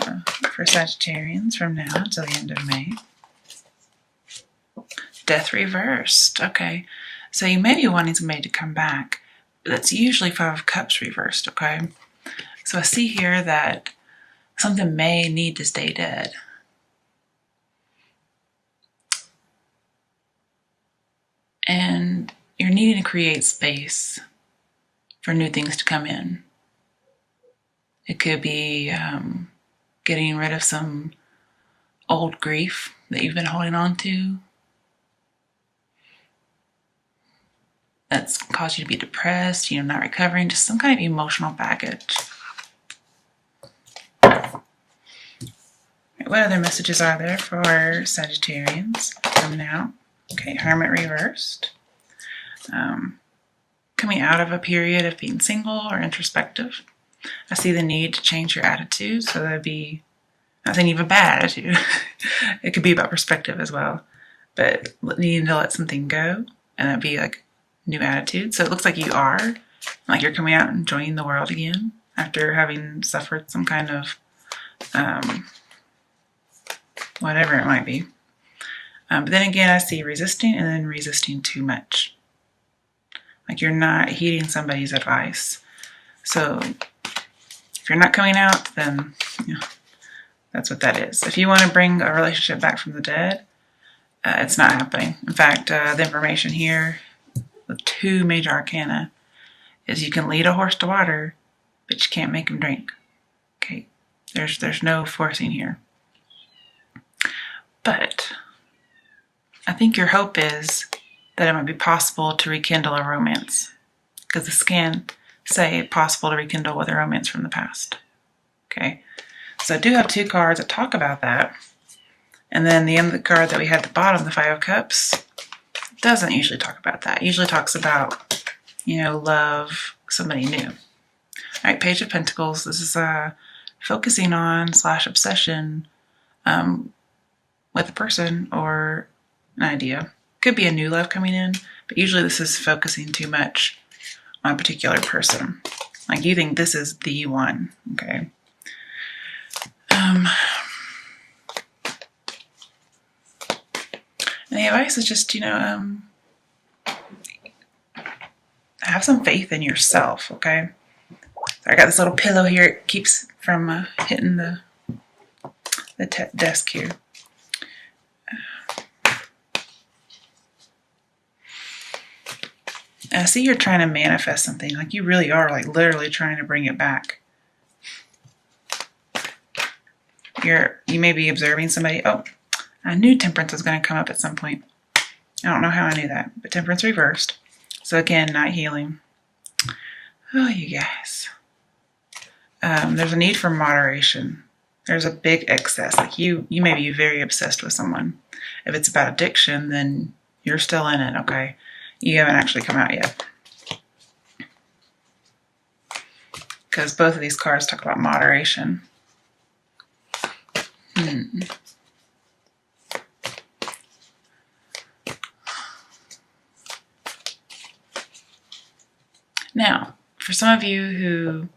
for Sagittarians from now till the end of May. Death reversed. Okay. So you may be wanting somebody to come back. That's usually Five of Cups reversed, okay? So I see here that something may need to stay dead. And you're needing to create space for new things to come in. It could be getting rid of some old grief that you've been holding on to. That's caused you to be depressed, not recovering, just some kind of emotional baggage. What other messages are there for Sagittarians from now? Okay, Hermit reversed. Coming out of a period of being single or introspective. I see the need to change your attitude, so that'd be not saying you have a bad attitude. It could be about perspective as well, but needing to let something go, and that'd be like new attitude. So it looks like you are, like you're coming out and enjoying the world again after having suffered some kind of whatever it might be. But then again, I see resisting and then resisting too much. Like you're not heeding somebody's advice. So if you're not coming out, then that's what that is. If you want to bring a relationship back from the dead, it's not happening. In fact, the information here with 2 major arcana is you can lead a horse to water, but you can't make him drink. Okay, there's no forcing here. But I think your hope is that it might be possible to rekindle a romance, because this can say possible to rekindle with a romance from the past. Okay, so I do have 2 cards that talk about that. And then the other card that we had at the bottom, the Five of Cups, doesn't usually talk about that. It usually talks about, love, somebody new. All right, Page of Pentacles. This is focusing on / obsession with a person or an idea. Could be a new love coming in, but usually this is focusing too much on a particular person. Like you think this is the one, okay? And the advice is just, have some faith in yourself, okay? So I got this little pillow here. It keeps from hitting the desk here. I see you're trying to manifest something. Like you really are, like literally trying to bring it back. You may be observing somebody. Oh, I knew Temperance was going to come up at some point. I don't know how I knew that, but Temperance reversed. So again, not healing. Oh, you guys. There's a need for moderation. There's a big excess. Like you may be very obsessed with someone. If it's about addiction, then you're still in it, okay? You haven't actually come out yet. Because both of these cards talk about moderation. Now, for some of you who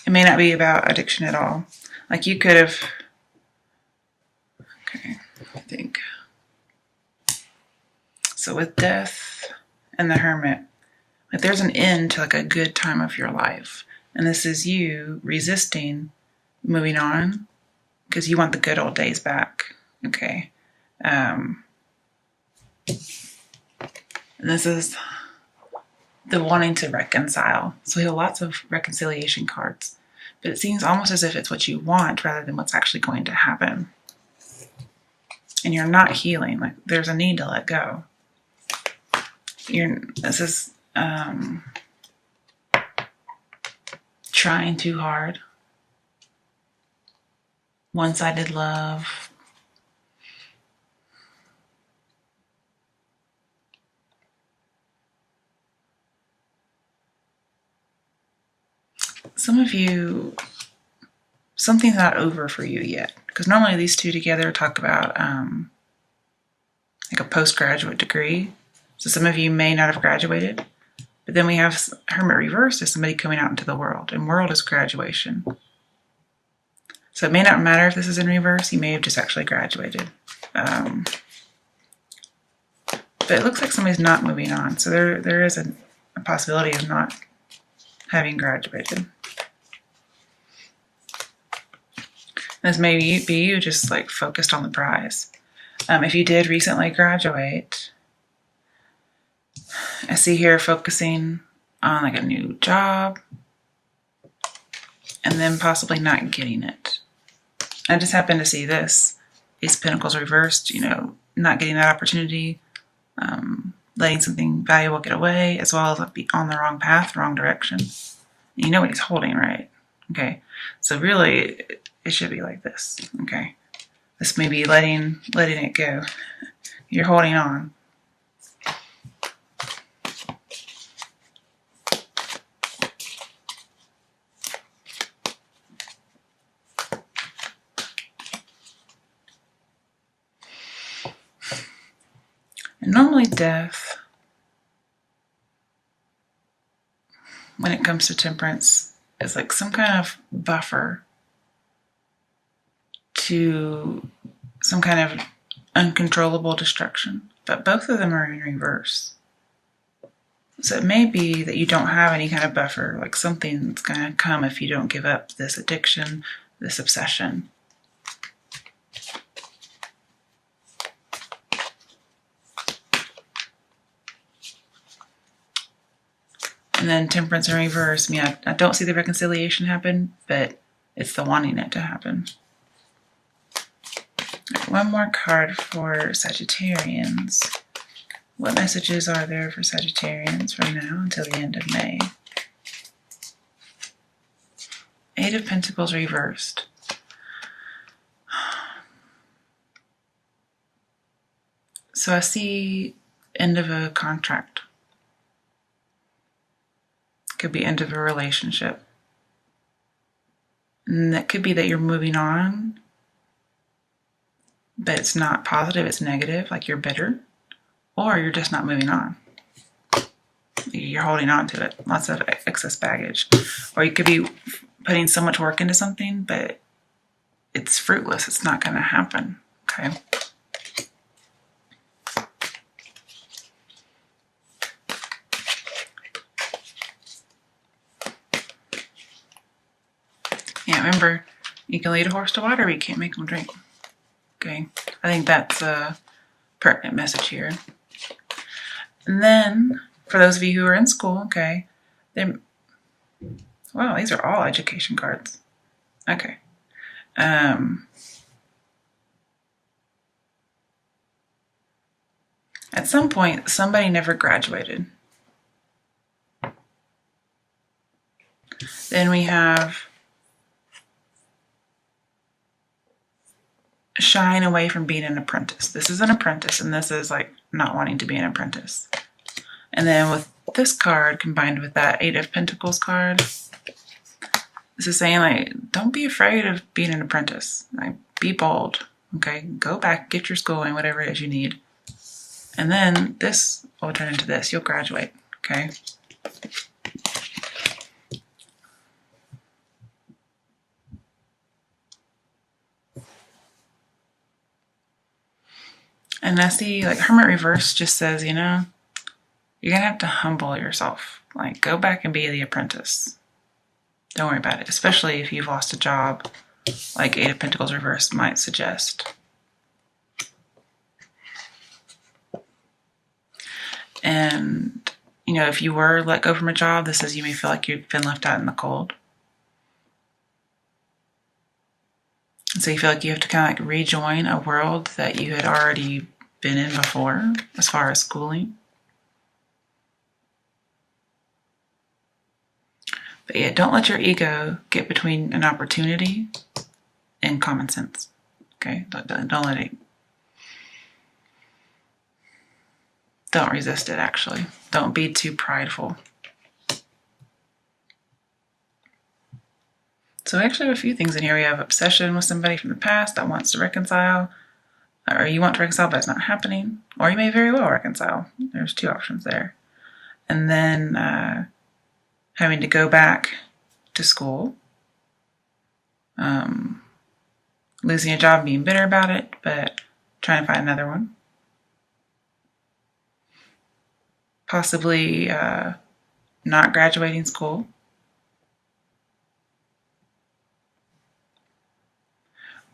it may not be about addiction at all. Like you could have, okay, I think. So with Death and the Hermit, like there's an end to like a good time of your life. And this is you resisting moving on because you want the good old days back. Okay. And this is the wanting to reconcile. So we have lots of reconciliation cards, but it seems almost as if it's what you want rather than what's actually going to happen. And you're not healing. Like there's a need to let go. This is trying too hard. One-sided love. Some of you, something's not over for you yet. Because normally these two together talk about like a postgraduate degree. So some of you may not have graduated, But then we have Hermit reversed as somebody coming out into the world, and world is graduation. So it may not matter if this is in reverse. You may have just actually graduated. But it looks like somebody's not moving on. So there is a possibility of not having graduated. This may be you just like focused on the prize. If you did recently graduate, I see here focusing on like a new job and then possibly not getting it. I just happened to see this. Ace of Pentacles reversed, not getting that opportunity, letting something valuable get away, as well as be on the wrong path, wrong direction. You know what he's holding, right? Okay. So really, it should be like this. Okay. This may be letting it go. You're holding on. And normally death, when it comes to temperance, is like some kind of buffer to some kind of uncontrollable destruction. But both of them are in reverse. So it may be that you don't have any kind of buffer, like something's going to come if you don't give up this addiction, this obsession. And then temperance in reverse. I mean, I don't see the reconciliation happen, but it's the wanting it to happen. Right, one more card for Sagittarians. What messages are there for Sagittarians from now until the end of May? Eight of Pentacles reversed. So I see end of a contract. Could be end of a relationship. And that could be that you're moving on, but it's not positive, it's negative, like you're bitter, or you're just not moving on. You're holding on to it, lots of excess baggage. Or you could be putting so much work into something, but it's fruitless, it's not going to happen, okay? Yeah, remember, you can lead a horse to water, but you can't make them drink. Okay, I think that's a pertinent message here. And then, for those of you who are in school, okay, wow, these are all education cards. Okay. At some point, somebody never graduated. Then we have shying away from being an apprentice. This is an apprentice, and this is like not wanting to be an apprentice. And then with this card combined with that Eight of Pentacles card, this is saying like, don't be afraid of being an apprentice. Like, be bold. Okay, go back, get your schooling, whatever it is you need. And then this will turn into this. You'll graduate. Okay. And I see like Hermit reverse just says, you're going to have to humble yourself. Like, go back and be the apprentice. Don't worry about it, especially if you've lost a job, like Eight of Pentacles reverse might suggest. And, if you were let go from a job, this is you may feel like you've been left out in the cold. And so you feel like you have to kind of like rejoin a world that you had already been in before, as far as schooling. But yeah, don't let your ego get between an opportunity and common sense. Okay? Don't let it. Don't resist it, actually. Don't be too prideful. So we actually have a few things in here. We have obsession with somebody from the past that wants to reconcile, or you want to reconcile but it's not happening, or you may very well reconcile. There's two options there. and then having to go back to school, losing a job and being bitter about it, but trying to find another one. Possibly not graduating school.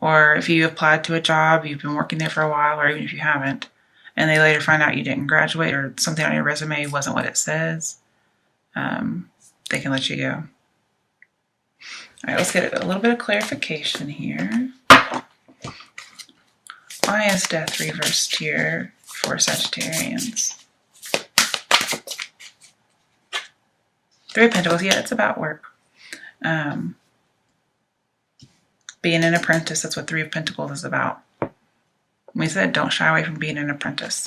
Or if you applied to a job, you've been working there for a while, or even if you haven't, and they later find out you didn't graduate or something on your resume wasn't what it says, they can let you go. All right, let's get a little bit of clarification here. Why is death reversed here for Sagittarians? Three of Pentacles, yeah, it's about work. Being an apprentice, that's what Three of Pentacles is about. We said don't shy away from being an apprentice.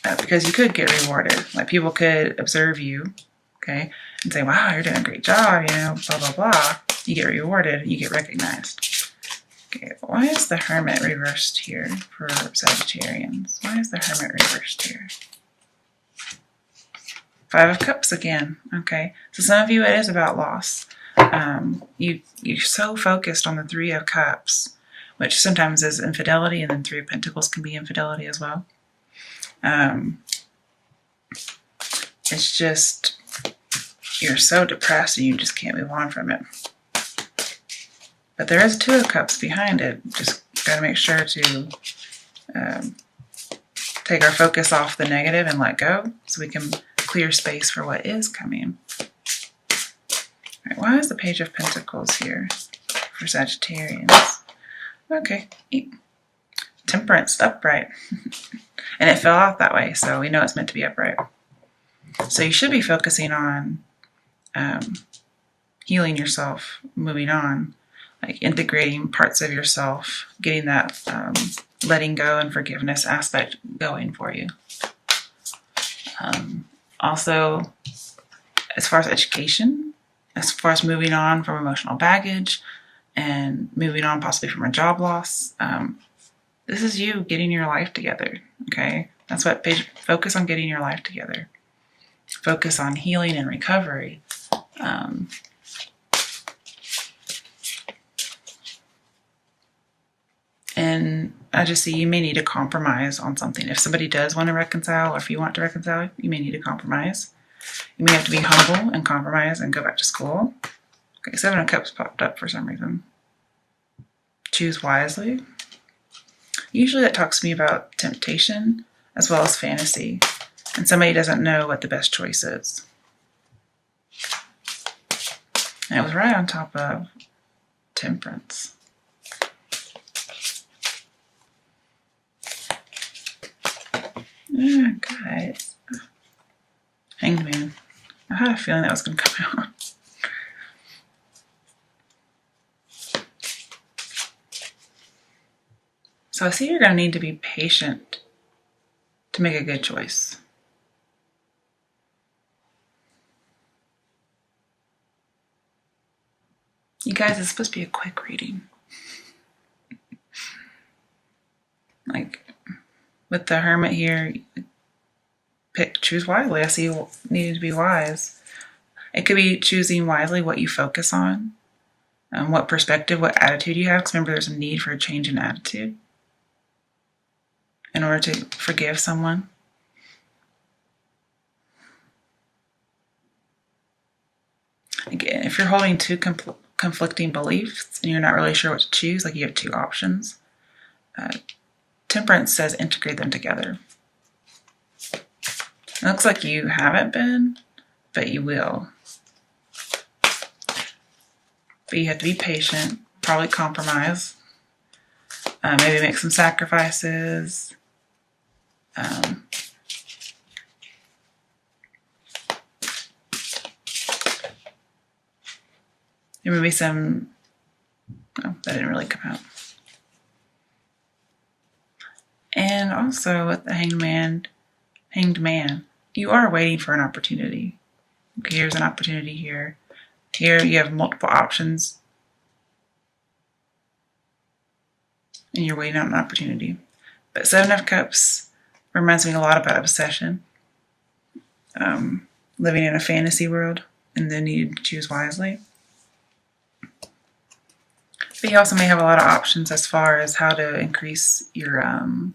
Because you could get rewarded. Like people could observe you, okay, and say, wow, you're doing a great job, you know, blah, blah, blah. You get rewarded, you get recognized. Okay, why is the Hermit reversed here for Sagittarians? Why is the Hermit reversed here? Five of Cups again, okay. So some of you, it is about loss. You're so focused on the Three of Cups, which sometimes is infidelity, and then Three of Pentacles can be infidelity as well. It's just, you're so depressed and you just can't move on from it. But there is Two of Cups behind it. Just got to make sure to take our focus off the negative and let go so we can clear space for what is coming. All right, why is the Page of Pentacles here for Sagittarians? Okay, Temperance, upright. And it fell out that way, so we know it's meant to be upright. So you should be focusing on healing yourself, moving on, like integrating parts of yourself, getting that letting go and forgiveness aspect going for you. Also, as far as education, as far as moving on from emotional baggage and moving on possibly from a job loss, this is you getting your life together, okay? That's what focus on getting your life together. Focus on healing and recovery. And I just see you may need to compromise on something. If somebody does want to reconcile, or if you want to reconcile, you may need to compromise. You may have to be humble and compromise and go back to school. Okay, Seven of Cups popped up for some reason. Choose wisely. Usually that talks to me about temptation as well as fantasy. And somebody doesn't know what the best choice is. And it was right on top of Temperance. Yeah, guys. Hanged Man. I had a feeling that was going to come out. So I see you're going to need to be patient to make a good choice. You guys, it's supposed to be a quick reading. Like, with the Hermit here, choose wisely. I see you needed to be wise. It could be choosing wisely what you focus on, what perspective, what attitude you have. Because remember, there's a need for a change in attitude in order to forgive someone. Again, if you're holding two conflicting beliefs and you're not really sure what to choose, like you have two options, Temperance says integrate them together. It looks like you haven't been, but you will. But you have to be patient, probably compromise, maybe make some sacrifices. There may be some, oh, that didn't really come out. And also with the Hanged Man, you are waiting for an opportunity. Okay, here's an opportunity here. Here you have multiple options. And you're waiting on an opportunity. But Seven of Cups reminds me a lot about obsession. living in a fantasy world and then need to choose wisely. But you also may have a lot of options as far as how to increase your, or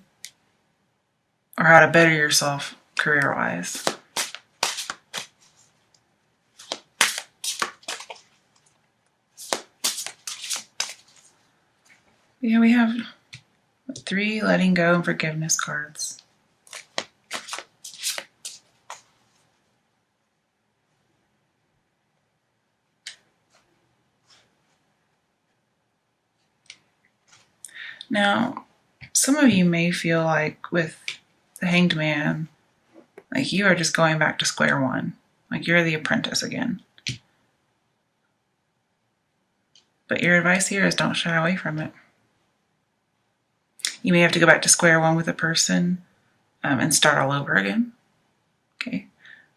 how to better yourself career-wise. Yeah, we have 3 letting go and forgiveness cards. Now, some of you may feel like with the Hanged Man, like you are just going back to square one. Like you're the apprentice again. But your advice here is don't shy away from it. You may have to go back to square one with a person and start all over again. Okay,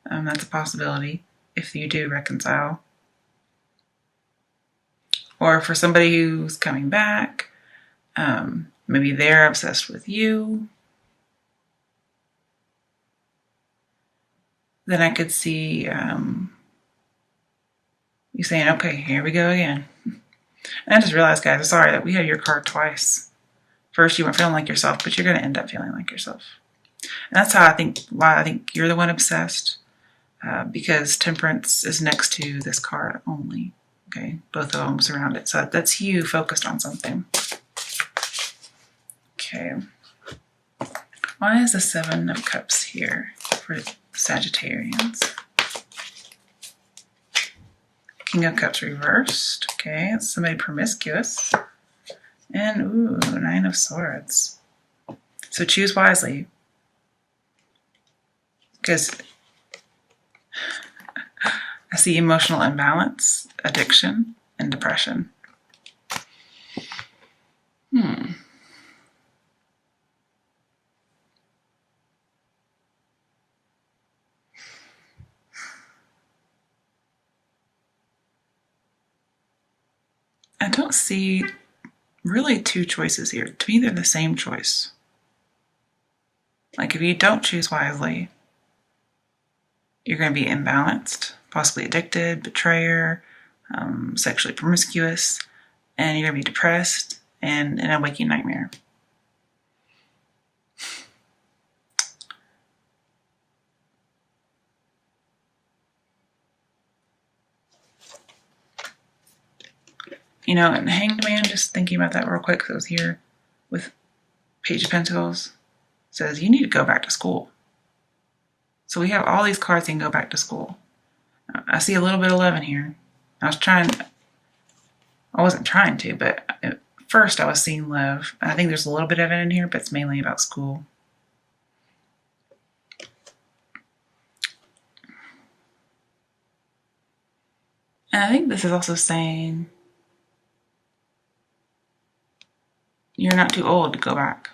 that's a possibility if you do reconcile. Or for somebody who's coming back, maybe they're obsessed with you. Then I could see you saying, okay, here we go again. And I just realized, guys, I'm sorry that we had your card twice. First, you weren't feeling like yourself, but you're going to end up feeling like yourself. And that's why I think you're the one obsessed, because Temperance is next to this card only. Okay, both of them surround it. So that's you focused on something. Okay. Why is the 7 of Cups here for Sagittarians? King of Cups reversed. Okay, it's somebody promiscuous. And, ooh, 9 of Swords. So choose wisely. Because I see emotional imbalance, addiction, and depression. I don't see really 2 choices here. To me, they're the same choice. Like if you don't choose wisely, you're going to be imbalanced, possibly addicted, betrayer, sexually promiscuous, and you're going to be depressed and in a waking nightmare. You know, and Hanged Man, just thinking about that real quick, because I was here with Page of Pentacles, says you need to go back to school. So we have all these cards that can go back to school. I see a little bit of love in here. I wasn't trying to, but at first I was seeing love. I think there's a little bit of it in here, but it's mainly about school. And I think this is also saying you're not too old to go back.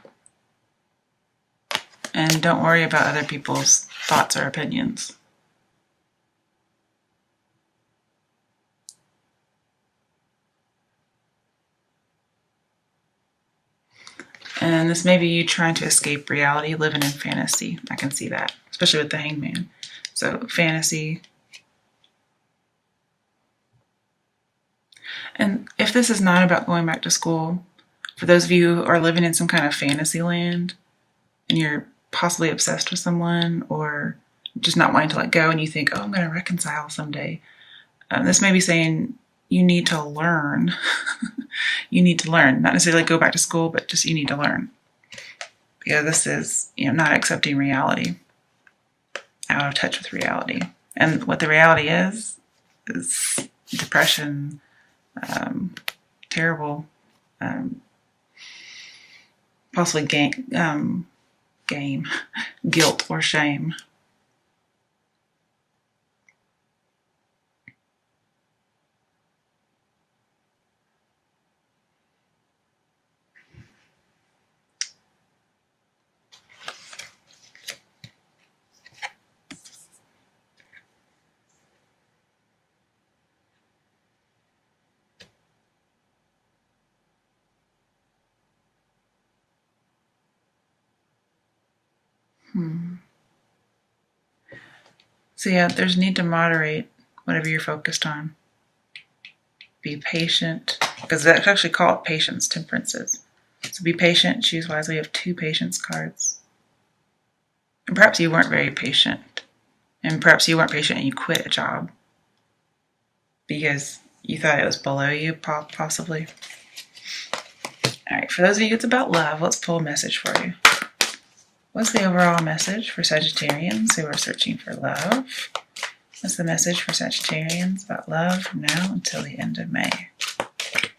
And don't worry about other people's thoughts or opinions. And this may be you trying to escape reality, living in fantasy. I can see that, especially with the Hanged Man. So fantasy. And if this is not about going back to school, for those of you who are living in some kind of fantasy land and you're possibly obsessed with someone or just not wanting to let go and you think, oh, I'm going to reconcile someday. This may be saying you need to learn. You need to learn, not necessarily go back to school, but just you need to learn. Because this is, not accepting reality, out of touch with reality. And what the reality is depression, terrible, possibly guilt or shame. So yeah, there's a need to moderate whatever you're focused on. Be patient, because that's actually called patience temperances. So be patient, choose wisely. We have 2 patience cards. And perhaps you weren't very patient. And perhaps you weren't patient and you quit a job because you thought it was below you, possibly. All right, for those of you it's about love, let's pull a message for you. What's the overall message for Sagittarians who are searching for love? What's the message for Sagittarians about love from now until the end of May? Okay.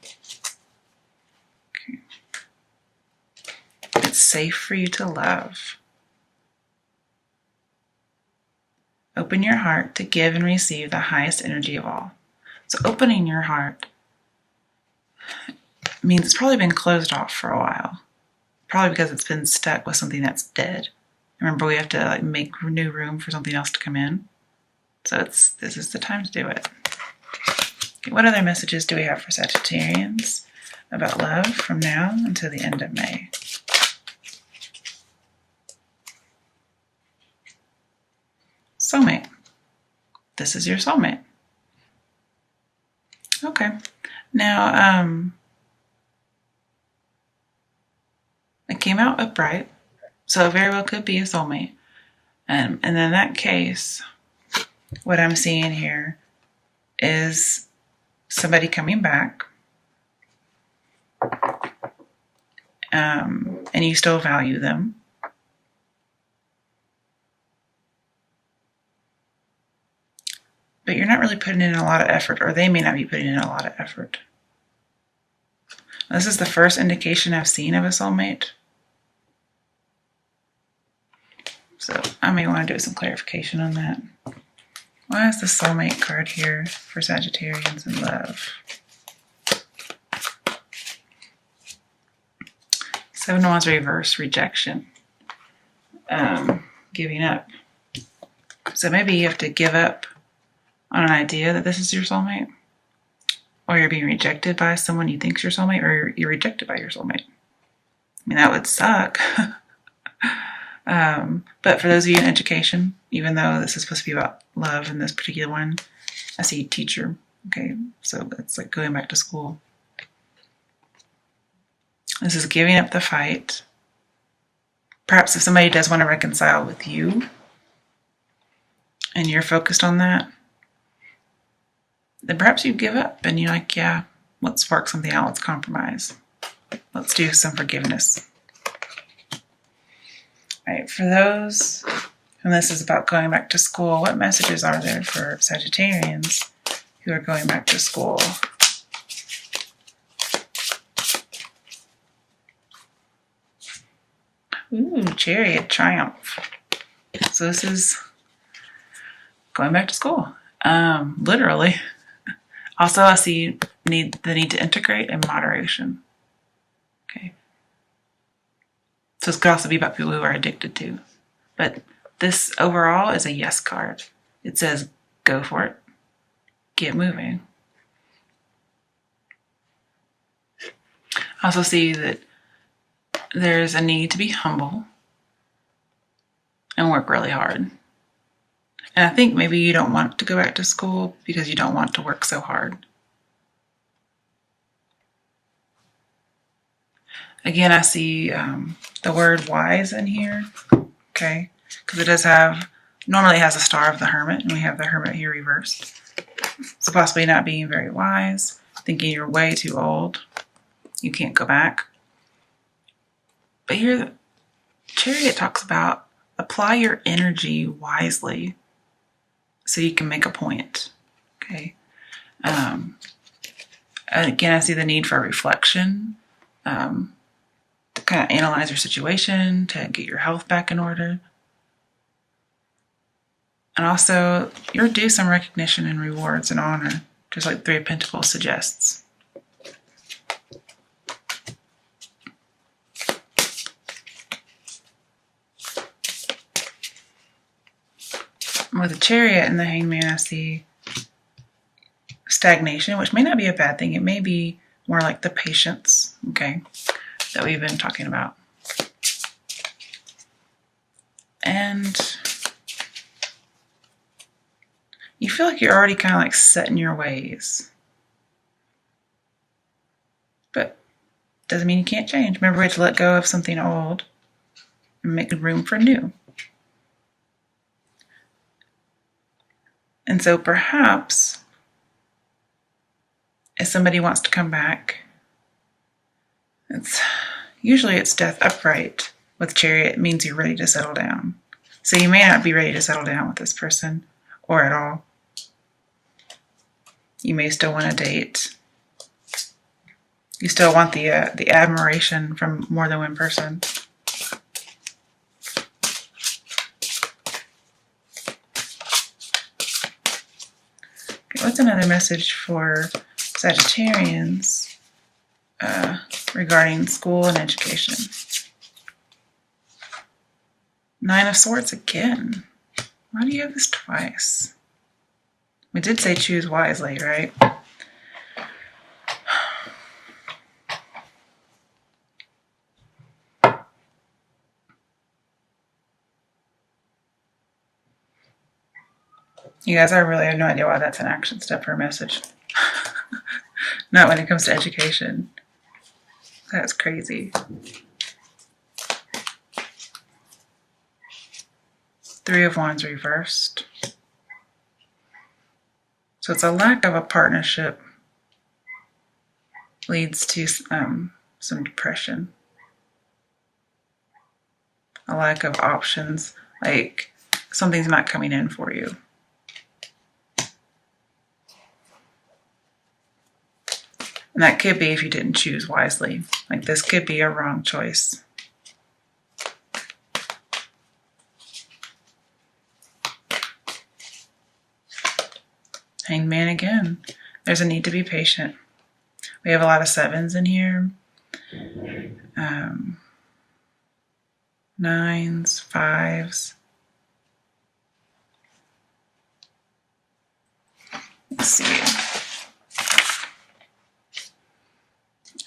It's safe for you to love. Open your heart to give and receive the highest energy of all. So opening your heart means it's probably been closed off for a while. Probably because it's been stuck with something that's dead. Remember, we have to make new room for something else to come in. So this is the time to do it. Okay, what other messages do we have for Sagittarians about love from now until the end of May? Soulmate. This is your soulmate. Okay. Now, it came out upright, so it very well could be a soulmate. And in that case, what I'm seeing here is somebody coming back, and you still value them. But you're not really putting in a lot of effort, or they may not be putting in a lot of effort. This is the first indication I've seen of a soulmate. So I may want to do some clarification on that. Why is the soulmate card here for Sagittarians in love? 7 of Wands reverse, rejection. Giving up. So maybe you have to give up on an idea that this is your soulmate, or you're being rejected by someone you think's your soulmate, or you're rejected by your soulmate. I mean, that would suck. But for those of you in education, even though this is supposed to be about love in this particular one, I see teacher. Okay, so it's like going back to school. This is giving up the fight. Perhaps if somebody does want to reconcile with you and you're focused on that, then perhaps you give up and you're like, yeah, let's work something out. Let's compromise. Let's do some forgiveness. All right, for those, and this is about going back to school, what messages are there for Sagittarians who are going back to school? Ooh, Chariot, Triumph. So this is going back to school, literally. Also, I see the need to integrate and moderation. Okay. So this could also be about people who are addicted to. But this overall is a yes card. It says, go for it. Get moving. I also see that there's a need to be humble and work really hard. And I think maybe you don't want to go back to school because you don't want to work so hard. Again, I see the word wise in here, okay? Because it does have, normally it has a star of the hermit, and we have the hermit here reversed. So possibly not being very wise, thinking you're way too old, you can't go back. But here, the Chariot talks about apply your energy wisely so you can make a point, okay? Again, I see the need for reflection, to kind of analyze your situation, to get your health back in order. And also, you're due some recognition and rewards and honor, just like 3 of Pentacles suggests. With the Chariot and the Hangman, I see stagnation, which may not be a bad thing. It may be more like the patience, okay, that we've been talking about. And you feel like you're already kind of like set in your ways. But doesn't mean you can't change. Remember, we have to let go of something old and make room for new. And so perhaps if somebody wants to come back, usually it's death upright with Chariot. It means you're ready to settle down. So you may not be ready to settle down with this person or at all. You may still want to date. You still want the admiration from more than one person. Okay, what's another message for Sagittarians regarding school and education? 9 of Swords again. Why do you have this twice? We did say choose wisely, right? You guys, I really have no idea why that's an action step or a message. Not when it comes to education. That's crazy. 3 of Wands reversed. So it's a lack of a partnership leads to some depression. A lack of options, like something's not coming in for you. And that could be if you didn't choose wisely. Like this could be a wrong choice. Hanged Man again. There's a need to be patient. We have a lot of 7s in here. 9s, 5s. Let's see.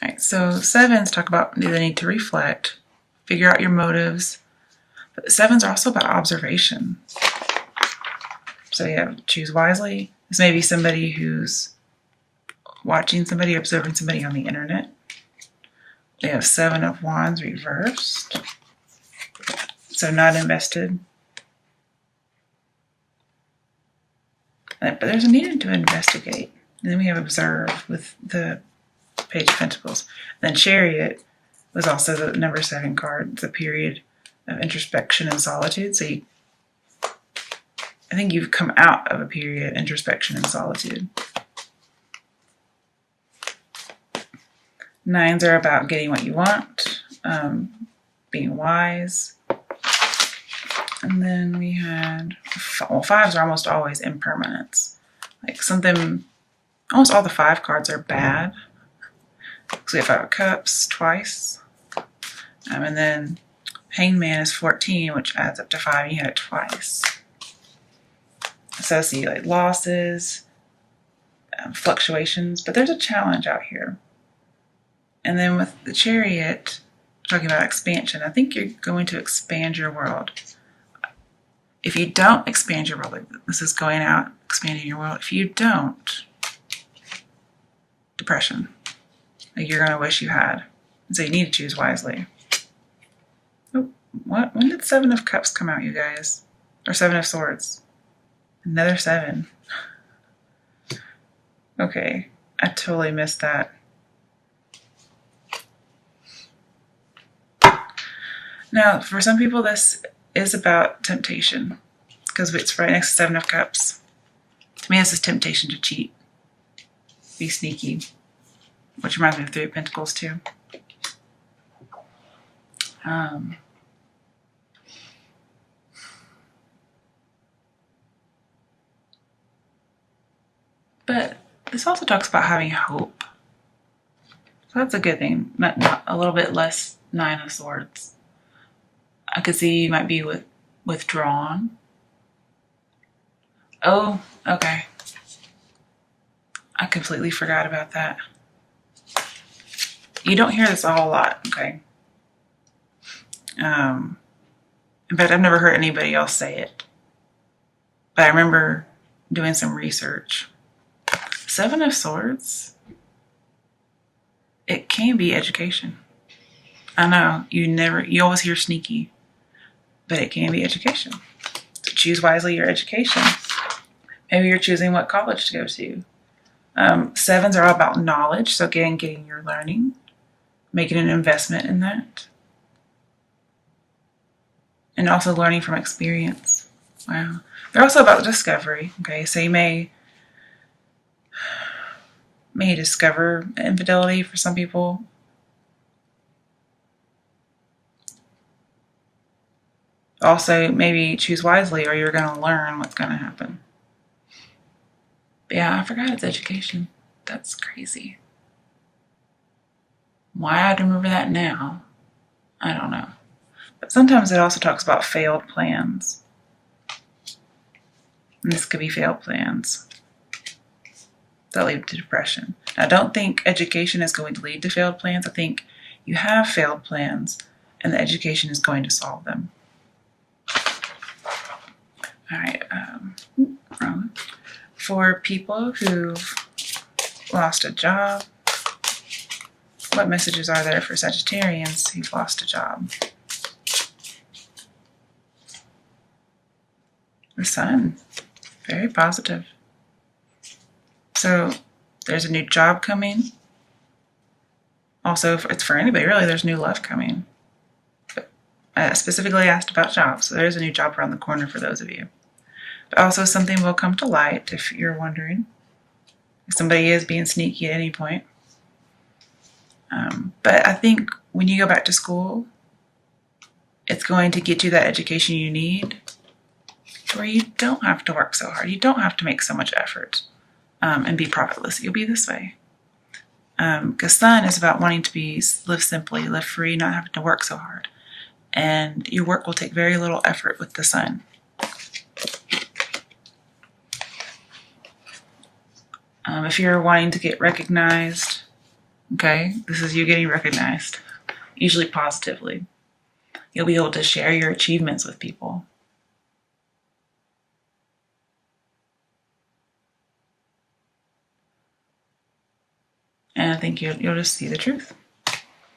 All right, so 7s talk about the need to reflect, figure out your motives. But the 7s are also about observation. So you have choose wisely. This may be somebody who's watching somebody, observing somebody on the internet. They have 7 of Wands reversed. So not invested. But there's a need to investigate. And then we have observe with the Page of Pentacles. Then Chariot was also the number 7 card. It's a period of introspection and solitude. So I think you've come out of a period of introspection and solitude. 9s are about getting what you want, being wise. And then we had, well, 5s are almost always impermanence. Like something, almost all the 5 cards are bad. So we have 5 of Cups twice. And then Hanged Man is 14, which adds up to 5, and you had it twice. So I see like losses, fluctuations, but there's a challenge out here. And then with the Chariot, talking about expansion, I think you're going to expand your world. If you don't expand your world, this is going out, expanding your world. If you don't, depression. Like you're going to wish you had. And so you need to choose wisely. Oh, what? When did 7 of Cups come out, you guys? Or 7 of Swords? Another 7. Okay, I totally missed that. Now, for some people, this is about temptation because it's right next to 7 of Cups. To me, this is temptation to cheat, be sneaky, which reminds me of 3 of Pentacles too. But this also talks about having hope. So that's a good thing. Not a little bit less 9 of Swords. I could see you might be withdrawn. Oh, okay. I completely forgot about that. You don't hear this a whole lot, okay? In fact, I've never heard anybody else say it. But I remember doing some research. Seven of Swords, it can be education. I know, you always hear sneaky, but it can be education. So choose wisely your education. Maybe you're choosing what college to go to. Sevens are all about knowledge. So again, getting your learning, making an investment in that. And also learning from experience. Wow. They're also about discovery. Okay, so you may discover infidelity for some people. Also, maybe choose wisely or you're going to learn what's going to happen. But yeah, I forgot it's education. That's crazy. Why I'd remember that now, I don't know. But sometimes it also talks about failed plans. And this could be failed plans that lead to depression. Now, I don't think education is going to lead to failed plans. I think you have failed plans and the education is going to solve them. All right. For people who've lost a job, what messages are there for Sagittarians who've lost a job? The Sun, very positive. So there's a new job coming. Also, it's for anybody really, there's new love coming. But I specifically asked about jobs, so there's a new job around the corner for those of you. But also something will come to light if you're wondering. If somebody is being sneaky at any point. But I think when you go back to school, it's going to get you that education you need where you don't have to work so hard. You don't have to make so much effort and be profitless. You'll be this way. Because Sun is about wanting to live simply, live free, not having to work so hard. And your work will take very little effort with the Sun. If you're wanting to get recognized, okay, this is you getting recognized, usually positively. You'll be able to share your achievements with people. And I think you'll just see the truth.